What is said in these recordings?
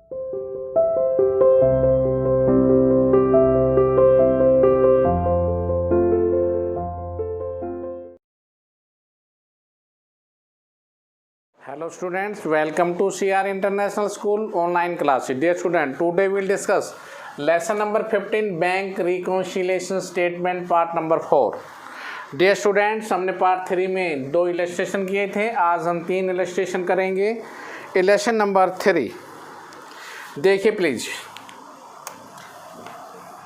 Hello students, welcome to CR International School online classes. Dear student, today we will discuss lesson number 15 bank reconciliation statement part number 4. Dear students, हमने part 3 में 2 illustration किए थे, आज हम 3 illustration करेंगे. Illustration number 3 देखिए please.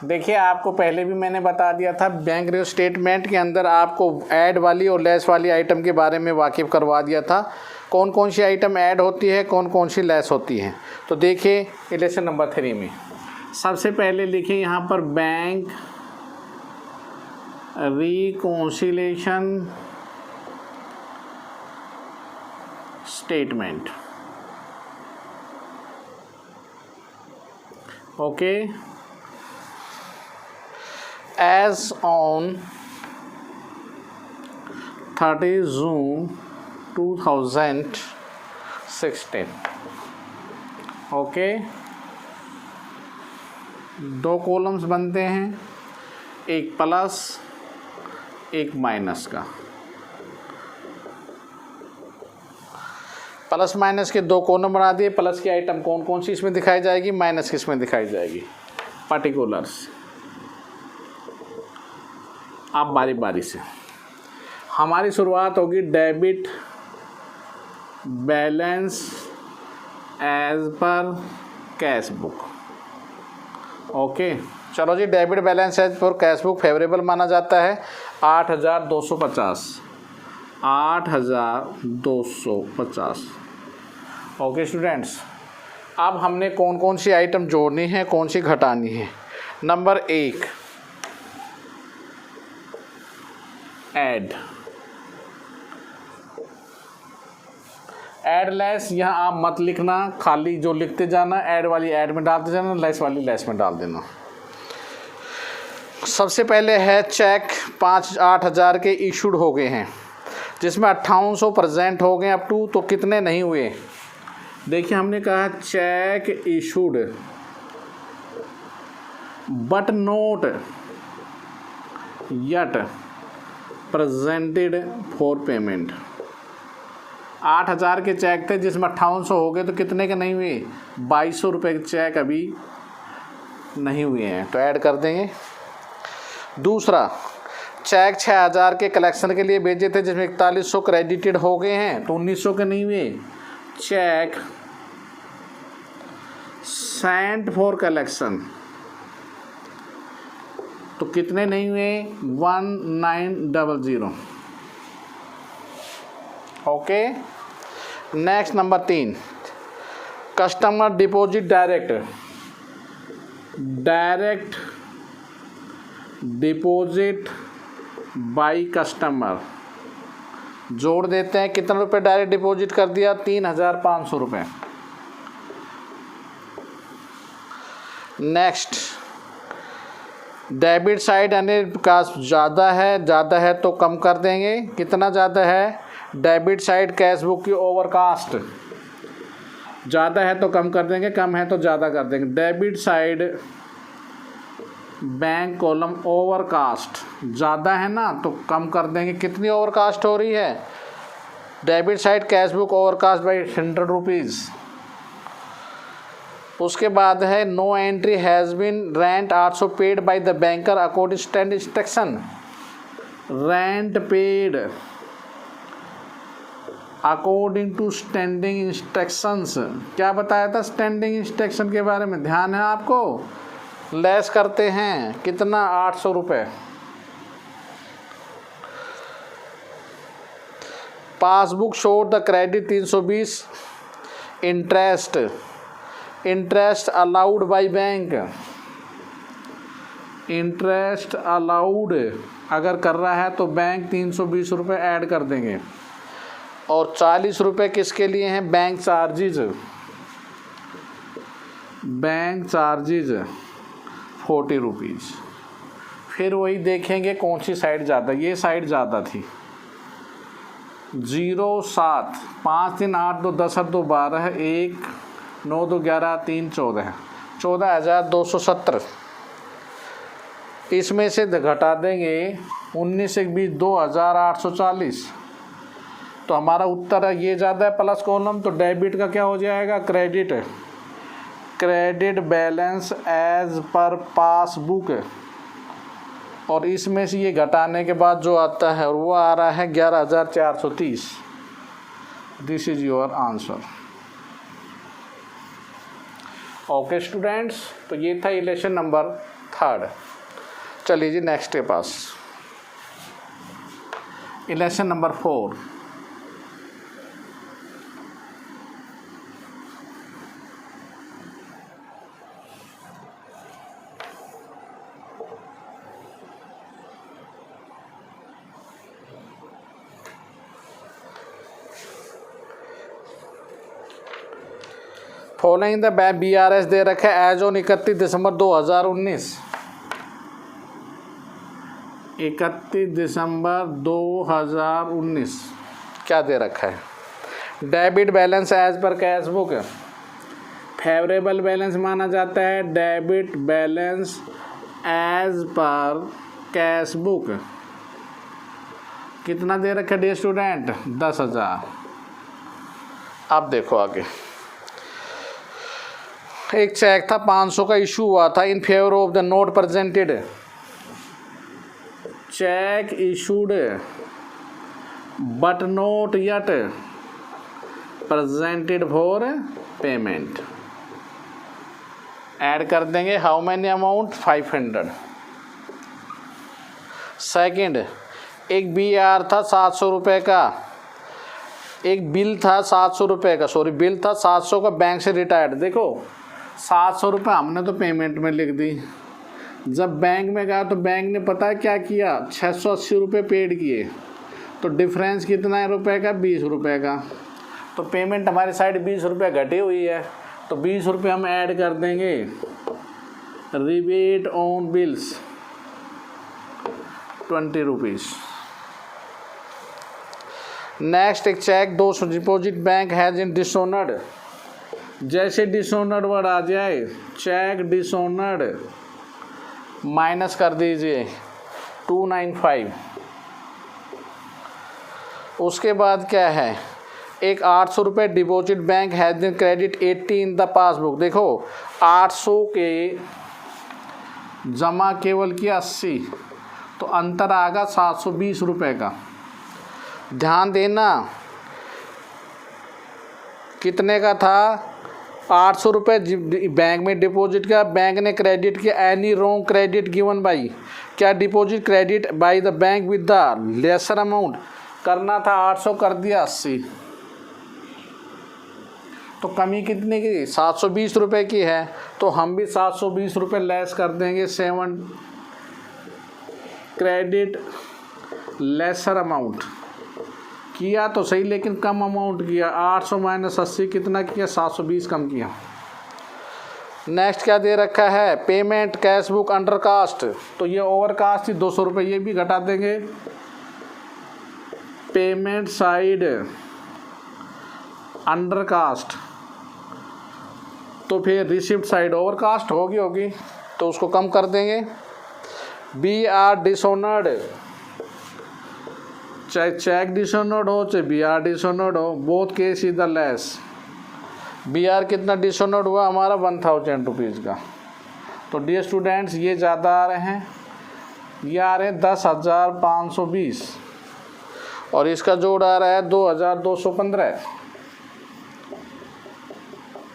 देखिए, आपको पहले भी मैंने बता दिया था, बैंक रिको स्टेटमेंट के अंदर आपको ऐड वाली और लेस वाली आइटम के बारे में वाकिफ़ करवा दिया था. कौन कौन सी आइटम ऐड होती है, कौन कौन सी लेस होती है. तो देखिए इलेक्शन नंबर 3 में सबसे पहले लिखिए यहाँ पर bank reconciliation statement. Okay. As on 30 June 2016. Okay. 2 columns बनते हैं, एक प्लस एक माइनस का. प्लस माइनस के 2 कॉलम बना दिए. प्लस की आइटम कौन कौन सी इसमें दिखाई जाएगी, माइनस किस में दिखाई जाएगी. पर्टिकुलर्स. आप बारी बारी से. हमारी शुरुआत होगी debit balance as per cash book. Okay. चलो जी, debit balance as per cash book favourable माना जाता है 8,250. 8,250. ओके स्टूडेंट्स, अब हमने कौन कौन सी आइटम जोड़नी है, कौन सी घटानी है. Number 1 add. ऐड लेस यहाँ आप मत लिखना, खाली जो लिखते जाना, ऐड वाली ऐड में डालते जाना, लेस वाली लेस में डाल देना. सबसे पहले है चेक 8,000 के इशूड हो गए हैं, जिसमें 5800 प्रेजेंट हो गए अप टू. तो कितने नहीं हुए. देखिए, हमने कहा check issued but note yet presented for payment. 8,000 के चेक थे, जिसमें 5800 हो गए. तो कितने के नहीं हुए, 2200 रुपये के चेक अभी नहीं हुए हैं, तो ऐड कर देंगे. दूसरा, चेक 6,000 के कलेक्शन के लिए भेजे थे, जिसमें 4100 क्रेडिटेड हो गए हैं, तो 1900 के नहीं हुए. चेक सेंट फॉर कलेक्शन, तो कितने नहीं हुए, 1900. Okay. Next number 3 customer deposit direct deposit by customer. जोड़ देते हैं, कितने रुपए डायरेक्ट डिपॉजिट कर दिया, 3,500 रुपये. नेक्स्ट, डेबिट साइड यानी का ज़्यादा है तो कम कर देंगे. कितना ज़्यादा है, डेबिट साइड कैश बुक की ओवरकास्ट. ज़्यादा है तो कम कर देंगे, कम है तो ज़्यादा कर देंगे. Debit side bank column overcast ज़्यादा है ना, तो कम कर देंगे. कितनी ओवरकास्ट हो रही है, debit side cash book overcast by 100 rupees. उसके बाद है no entry has been rent 800 paid by the banker according stand instruction. Rent paid according to standing instructions. क्या बताया था स्टैंडिंग इंस्ट्रक्शन के बारे में, ध्यान है आपको. लेस करते हैं, कितना, 800 रुपये. Passbook show the credit 320. Interest allowed by bank. Interest allowed अगर कर रहा है तो बैंक 320 रुपये ऐड कर देंगे. और 40 रुपये किसके लिए हैं, बैंक चार्जिज 40 रुपीज़. फिर वही देखेंगे कौन सी साइड ज़्यादा. ये साइड ज़्यादा थी. 0 7 5 3 8 2 10 8 2 12 1 9 2 11 3 14, 14,270। इसमें से घटा देंगे 19 1 20 2,840। तो हमारा उत्तर है ये ज़्यादा है प्लस कॉलम, तो डेबिट का क्या हो जाएगा, credit balance as per passbook. और इसमें से ये घटाने के बाद जो आता है वो आ रहा है 11,430। This is your answer. Okay students, तो ये था इलेक्शन नंबर 3। चलिए जी नेक्स्ट के पास, election number 4। Following the BRS दे रखा है एज ऑन 31 दिसंबर 2019। 31 दिसंबर 2019 क्या दे रखा है, debit balance as per cash book, favourable balance माना जाता है debit balance as per cash book. कितना दे रखा है डियर स्टूडेंट, 10,000। अब देखो आगे, एक चेक था 500 का इशू हुआ था in favour of the note presented. Check issued but note yet presented for payment. Add कर देंगे हाउ मैनी अमाउंट, 500। सेकंड, एक BR था 700 रुपये का, एक बिल था 700 रुपये का, सॉरी बिल था 700 का बैंक से रिटायर्ड। देखो 700 रुपये हमने तो पेमेंट में लिख दी, जब बैंक में गया तो बैंक ने पता है क्या किया, 680 रुपये पेड किए, तो डिफरेंस कितना है रुपए का, 20 रुपये का। तो पेमेंट हमारी साइड 20 रुपये घटी हुई है, तो 20 रुपये हम ऐड कर देंगे rebate on bills 20 rupees. Next, एक cheque 200 deposit bank has in dishonoured. जैसे डिसऑनर्ड वर्ड आ जाए, चेक डिसऑनर्ड माइनस कर दीजिए 295। उसके बाद क्या है, एक 800 रुपये deposit bank has been credit 80 in the passbook. देखो 800 के जमा केवल किया 80, तो अंतर आएगा 720 रुपये का। ध्यान देना कितने का था, 800 रुपये बैंक में डिपॉजिट किया, बैंक ने क्रेडिट किया। Any wrong credit given by, क्या deposit credit by the bank with the lesser amount करना था, 800 कर दिया 80, तो कमी कितने की, 720 रुपये की है, तो हम भी 720 रुपये लेस कर देंगे। 7 क्रेडिट लेसर अमाउंट किया तो सही, लेकिन कम अमाउंट किया, 800 माइनस 80 कितना किया, 720 कम किया। नेक्स्ट क्या दे रखा है, payment cash book under cast, तो ये ओवर कास्ट थी 200 रुपये, ये भी घटा देंगे। पेमेंट साइड अंडर कास्ट, तो फिर रिसिप्ट साइड ओवर कास्ट होगी, तो उसको कम कर देंगे। BR डिसऑनर्ड, चाहे चेक डिसऑनर्ड हो चाहे BR डिसऑनर्ड हो, both case is the less. BR कितना डिसऑनर्ड हुआ हमारा, 1000 रुपीज़ का। तो डियर स्टूडेंट्स ये ज़्यादा आ रहे हैं, ये आ रहे हैं 10,520, और इसका जोड़ आ रहा है 2,215।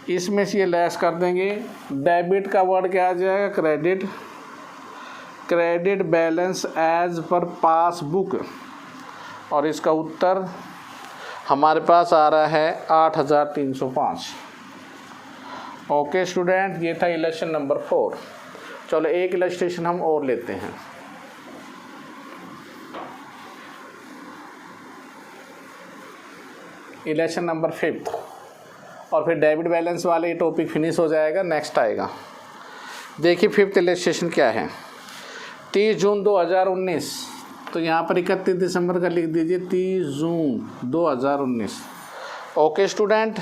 इसमें से ये लेस कर देंगे। डेबिट का वर्ड क्या आ जाएगा, credit balance as per passbook, और इसका उत्तर हमारे पास आ रहा है 8,305। ओके स्टूडेंट, ये था इलेक्शन नंबर 4। चलो एक इलस्ट्रेशन हम और लेते हैं। इलेक्शन नंबर 5, और फिर डेबिट बैलेंस वाले ये टॉपिक फिनिश हो जाएगा, नेक्स्ट आएगा। देखिए 5th इलस्ट्रेशन क्या है, 30 जून 2019, तो यहाँ पर 31 दिसंबर का लिख दीजिए, 30 जून 2019। Okay student,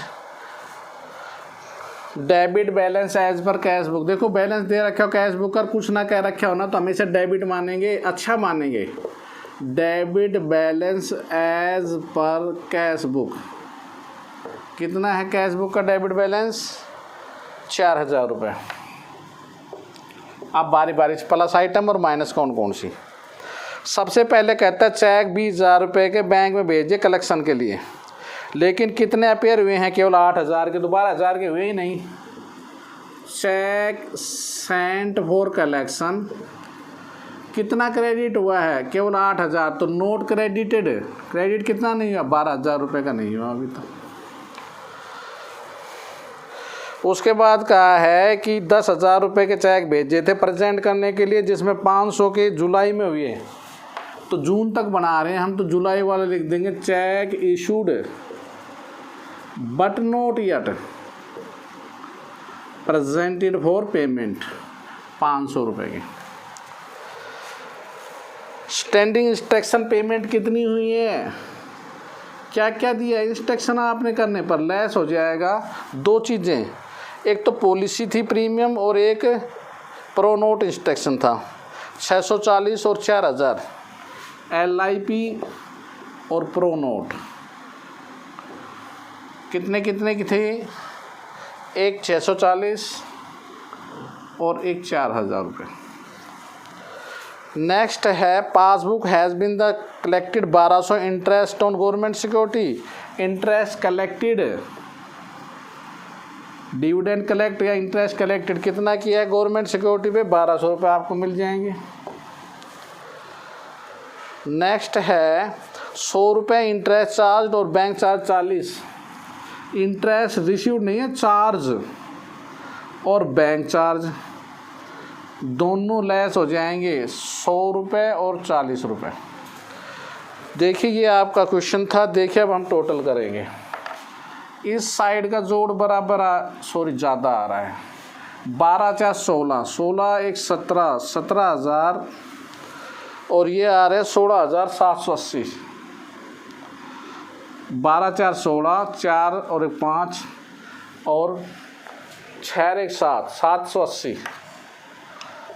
debit balance as per cash book. देखो बैलेंस दे रखा हो कैश बुक और कुछ ना कह रखा हो ना तो हमेशा डेबिट मानेंगे, अच्छा मानेंगे। Debit balance as per cash book, कितना है कैश बुक का डेबिट बैलेंस? 4000 रुपये। अब बारी बारी से प्लस आइटम और माइनस कौन कौन सी। सबसे पहले कहता है चेक 20,000 रुपये के बैंक में भेजिए कलेक्शन के लिए, लेकिन कितने अपेयर हुए हैं? केवल 8,000 के, तो 12,000 के हुए ही नहीं। चेक सेंट फॉर कलेक्शन, कितना क्रेडिट हुआ है? केवल 8,000, तो नोट क्रेडिटेड, क्रेडिट कितना नहीं हुआ? 12,000 रुपये का नहीं हुआ अभी तक। उसके बाद कहा है कि 10,000 रुपये के चेक भेजे थे प्रेजेंट करने के लिए, जिसमें 500 के जुलाई में हुए, तो जून तक बना रहे हैं हम, तो जुलाई वाले लिख देंगे। Check issued but note yet presented for payment, 500 रुपये के। स्टैंडिंग इंस्ट्रक्शन पेमेंट कितनी हुई है? क्या क्या दिया है? इंस्ट्रक्शन आपने करने पर लेस हो जाएगा। दो चीज़ें, एक तो पॉलिसी थी प्रीमियम और एक प्रो नोट इंस्ट्रक्शन था। 640 और 4000 LIP और प्रो नोट कितने कितने की थी? एक 640 और एक 4000 रुपये। नेक्स्ट है passbook has been the collected 1200 interest on government security. Interest collected, dividend collect या इंटरेस्ट कलेक्टेड कितना किया है गवर्नमेंट सिक्योरिटी पे? 1200 रुपये आपको मिल जाएंगे। नेक्स्ट है 100 रुपये इंटरेस्ट चार्ज और बैंक चार्ज 40। इंटरेस्ट रिसीव्ड नहीं है, चार्ज और बैंक चार्ज दोनों लेस हो जाएंगे, 100 रुपये और 40 रुपये। देखिए ये आपका क्वेश्चन था। देखिए अब हम टोटल करेंगे। इस साइड का जोड़ बराबर ज़्यादा आ रहा है। 12 4 16, 16 1 17, 17,000 और ये आ रहे हैं 16,780। 12 4 16, 4 और 1 5 और 6 1 7, 780,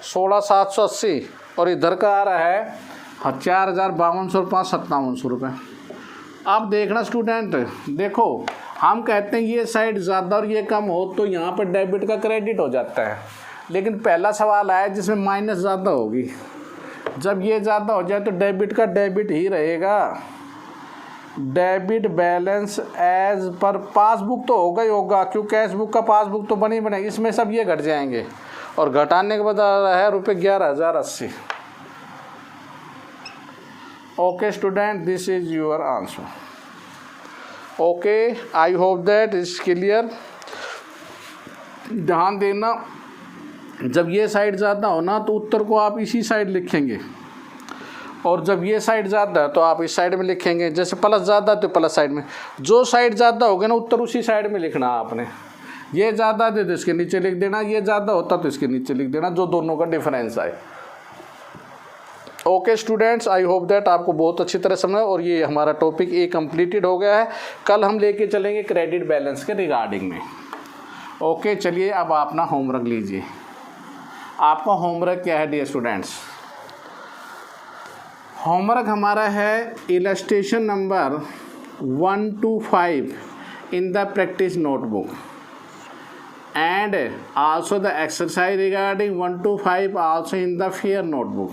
16,780 और इधर का आ रहा है 4,5200 और 5 5700 रुपये। अब देखना स्टूडेंट, देखो हम कहते हैं ये साइड ज़्यादा और ये कम हो तो यहाँ पर डेबिट का क्रेडिट हो जाता है, लेकिन पहला सवाल आया जिसमें माइनस ज़्यादा होगी। जब ये ज़्यादा हो जाए तो डेबिट का डेबिट ही रहेगा। Debit balance as per passbook तो होगा ही होगा, क्योंकि कैश बुक का पासबुक तो बनी बने, इसमें सब ये घट जाएंगे और घटाने के बाद आ रहा है रुपये 11,080। Okay student, this is your answer. Okay, I hope that is clear. ध्यान देना, जब ये साइड ज़्यादा हो ना तो उत्तर को आप इसी साइड लिखेंगे, और जब ये साइड ज़्यादा है तो आप इस साइड में लिखेंगे। जैसे प्लस ज़्यादा तो प्लस साइड में, जो साइड ज़्यादा होगा ना उत्तर उसी साइड में लिखना आपने। ये ज़्यादा दे तो इसके नीचे लिख देना, ये ज़्यादा होता तो इसके नीचे लिख देना, जो दोनों का डिफरेंस आए। Okay students, I hope that आपको बहुत अच्छी तरह समझा और ये हमारा टॉपिक ए कंप्लीटेड हो गया है। कल हम लेके चलेंगे क्रेडिट बैलेंस के रिगार्डिंग में। ओके चलिए, अब आप अपना होमवर्क लीजिए। आपका होमवर्क क्या है डियर स्टूडेंट्स? होमवर्क हमारा है illustration number 1 to 5 in the practice notebook, and also the exercise regarding 1 to 5 also in the fear notebook.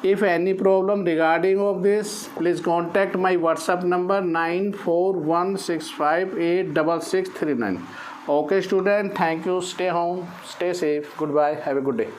If any problem regarding of this, please contact my WhatsApp number 9416586639. Okay student, thank you. Stay home, stay safe. Goodbye. Have a good day.